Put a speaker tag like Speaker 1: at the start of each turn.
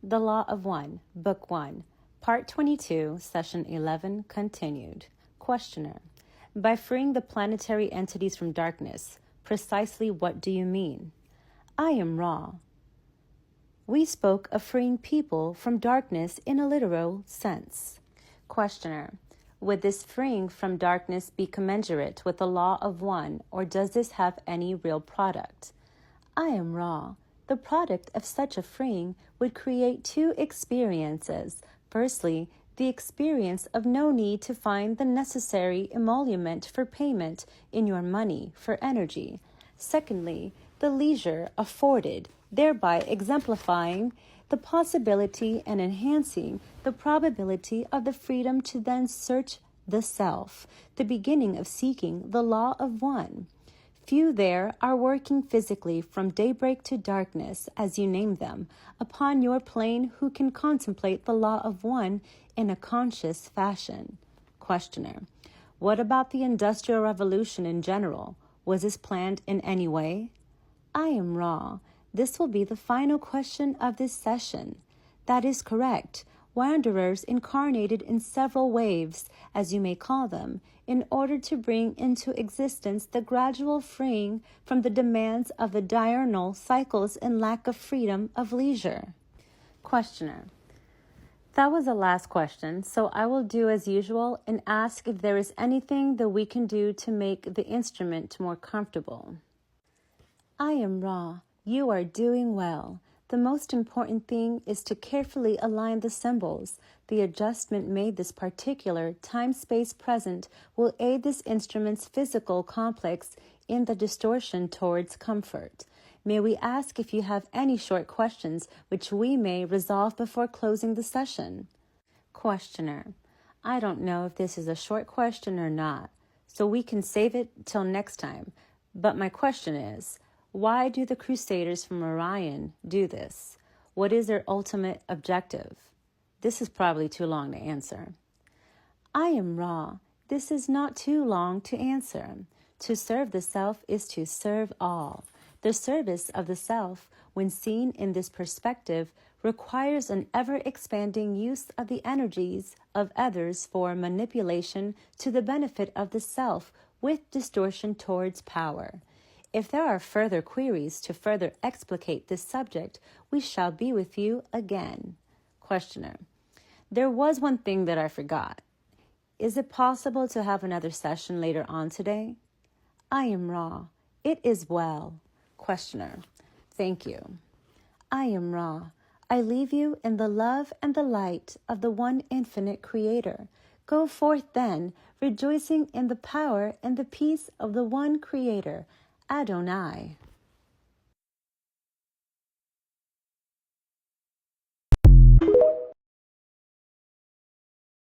Speaker 1: The Law of One, Book 1, Part 22, Session 11, continued. Questioner: by freeing the planetary entities from darkness, precisely what do you mean? I am Ra. We spoke of freeing people from darkness in a literal sense. Questioner: would this freeing from darkness be commensurate with the Law of One, or does this have any real product? I am Ra. The product of such a freeing would create two experiences. Firstly, the experience of no need to find the necessary emolument for payment in your money for energy. Secondly, the leisure afforded, thereby exemplifying the possibility and enhancing the probability of the freedom to then search the self, the beginning of seeking the Law of One. Few there are working physically from daybreak to darkness, as you name them, upon your plane who can contemplate the Law of One in a conscious fashion. Questioner: what about the Industrial Revolution in general? Was this planned in any way? I am Ra. This will be the final question of this session. That is correct. Wanderers incarnated in several waves, as you may call them, in order to bring into existence the gradual freeing from the demands of the diurnal cycles and lack of freedom of leisure. Questioner: that was the last question, so I will do as usual and ask if there is anything that we can do to make the instrument more comfortable. I am Ra. You are doing well. The most important thing is to carefully align the symbols. The adjustment made this particular time-space present will aid this instrument's physical complex in the distortion towards comfort. May we ask if you have any short questions which we may resolve before closing the session? Questioner: I don't know if this is a short question or not, so we can save it till next time. But my question is, why do the Crusaders from Orion do this? What is their ultimate objective? This is probably too long to answer. I am Ra. This is not too long to answer. To serve the self is to serve all. The service of the self, when seen in this perspective, requires an ever-expanding use of the energies of others for manipulation to the benefit of the self with distortion towards power. If there are further queries to further explicate this subject, we shall be with you again. Questioner: there was one thing that I forgot. Is it possible to have another session later on today? I am Ra. It is well. Questioner: thank you. I am Ra. I leave you in the love and the light of the one infinite Creator. Go forth then, rejoicing in the power and the peace of the one Creator, Adonai.